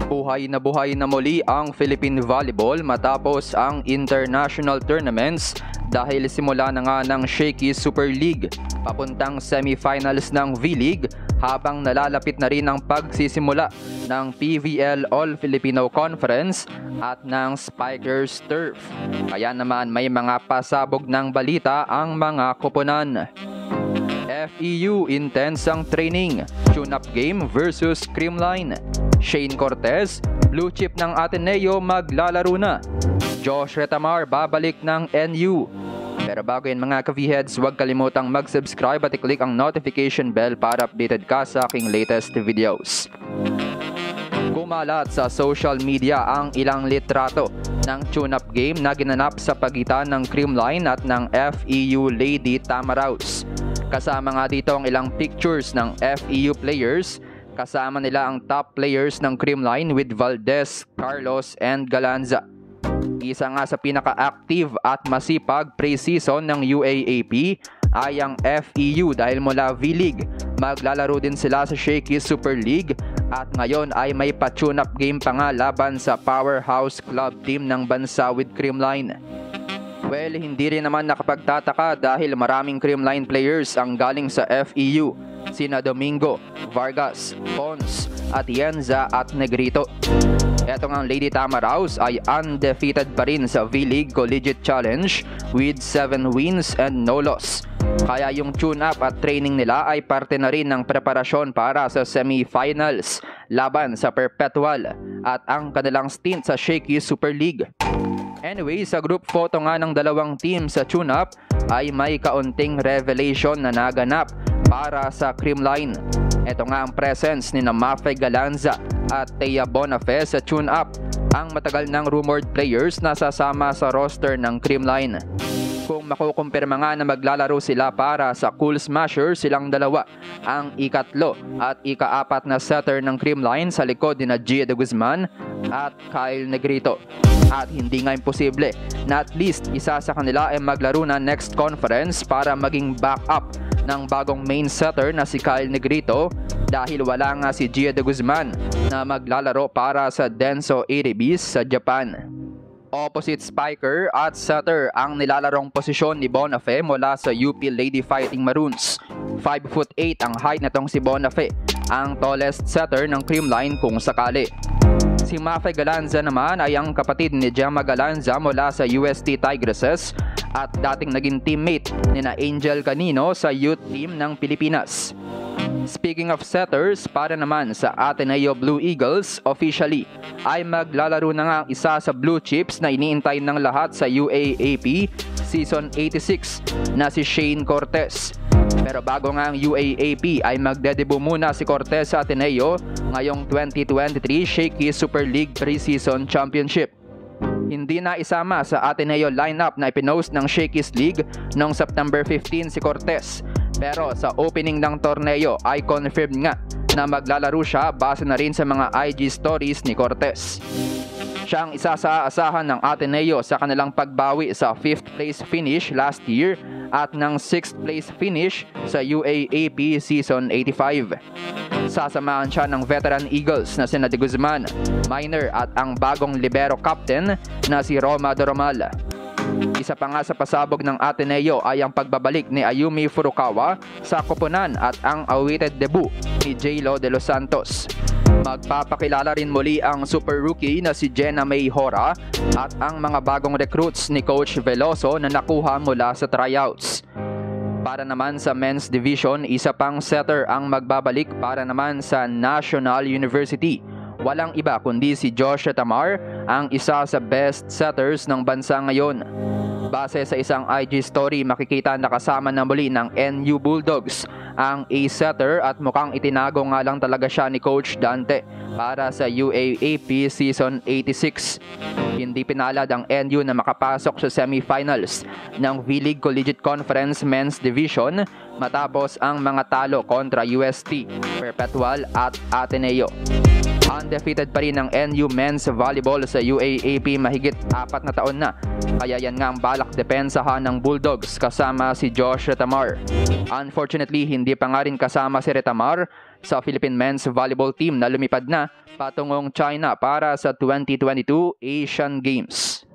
Buhay na muli ang Philippine Volleyball matapos ang international tournaments dahil simula na nga ng Shakey's Super League papuntang semifinals ng V-League habang nalalapit na rin ang pagsisimula ng PVL All-Filipino Conference at ng Spikers Turf. Kaya naman may mga pasabog ng balita ang mga koponan. FEU intense ang training, tune-up game versus Creamline. Shane Cortez, blue chip ng Ateneo maglalaro na. Josh Retamar babalik ng NU. Pero bago yan mga ka-V-Heads, huwag kalimutang mag-subscribe at i-click ang notification bell para updated ka sa aking latest videos. Kumalat sa social media ang ilang litrato ng tune-up game na ginanap sa pagitan ng Creamline at ng FEU Lady Tamaraws. Kasama nga dito ang ilang pictures ng FEU players. Kasama nila ang top players ng Creamline with Valdez, Carlos, and Galanza. Isa nga sa pinaka-active at masipag pre-season ng UAAP ay ang FEU dahil mula V-League. Maglalaro din sila sa Shakey's Super League at ngayon ay may pa-tune-up game pa nga laban sa powerhouse club team ng bansa with Creamline. Well, hindi rin naman nakapagtataka dahil maraming Creamline players ang galing sa FEU. Sina Domingo, Vargas, Pons, Atienza at Negrito. Etong ang Lady Tamaraws ay undefeated pa rin sa V-League Collegiate Challenge with 7 wins and no loss. Kaya yung tune-up at training nila ay parte na rin ng preparasyon para sa semifinals laban sa Perpetual at ang kanilang stint sa Shakey's Super League. Anyway, sa group photo nga ng dalawang team sa tune-up ay may kaunting revelation na naganap para sa Creamline. Ito nga ang presence ni Mafe Galanza at Thea Bonafe sa tune-up, ang matagal ng rumored players na sasama sa roster ng Creamline. Kung makukumpirma nga na maglalaro sila para sa Cool Smashers, silang dalawa ang ikatlo at ika-apat na setter ng Creamline sa likod ni Gia de Guzman at Kyle Negrito. At hindi nga imposible na at least isa sa kanila ay maglaro na next conference para maging backup ng bagong main setter na si Kyle Negrito dahil wala nga si Gia de Guzman na maglalaro para sa Denso Iribis sa Japan. Opposite spiker at setter ang nilalarong posisyon ni Bonafe mula sa UP Lady Fighting Maroons. 5'8" ang height natong si Bonafe, ang tallest setter ng Creamline kung sakali. Si Mafe Galanza naman ay ang kapatid ni Gemma Galanza mula sa UST Tigresses at dating naging teammate ni na Angel Canino sa youth team ng Pilipinas. Speaking of setters, para naman sa Ateneo Blue Eagles, officially ay maglalaro na nga ang isa sa blue chips na iniintay ng lahat sa UAAP Season 86 na si Shane Cortez. Pero bago nga ang UAAP ay magdedebut muna si Cortez sa Ateneo ngayong 2023 Shakey's Super League Pre-Season Championship. Hindi na isama sa Ateneo lineup na ipinost ng Shakey's League noong September 15 si Cortez. Pero sa opening ng torneo ay confirmed nga na maglalaro siya base na rin sa mga IG stories ni Cortez. Siya ang isa sa asahan ng Ateneo sa kanilang pagbawi sa 5th place finish last year at ng 6th place finish sa UAAP Season 85. Sasamahan siya ng veteran Eagles na sina De Guzman, Minor at ang bagong libero captain na si Roma Doromal. Isa pa nga sa pasabog ng Ateneo ay ang pagbabalik ni Ayumi Furukawa sa koponan at ang awaited debut ni J-Lo de los Santos. Magpapakilala rin muli ang super rookie na si Jenna May Hora at ang mga bagong recruits ni Coach Veloso na nakuha mula sa tryouts. Para naman sa men's division, isa pang setter ang magbabalik para naman sa National University. Walang iba kundi si Josh Retamar, ang isa sa best setters ng bansa ngayon. Base sa isang IG story, makikita na kasama na muli ng NU Bulldogs ang A-setter at mukhang itinago nga lang talaga siya ni Coach Dante para sa UAAP Season 86. Hindi pinalad ang NU na makapasok sa semifinals ng V-League Collegiate Conference Men's Division matapos ang mga talo kontra UST, Perpetual at Ateneo. Undefeated pa rin ang NU Men's Volleyball sa UAAP mahigit 4 na taon na. Kaya yan nga ang balak depensahan ng Bulldogs kasama si Josh Retamar. Unfortunately, hindi pa nga rin kasama si Retamar sa Philippine Men's Volleyball team na lumipad na patungong China para sa 2022 Asian Games.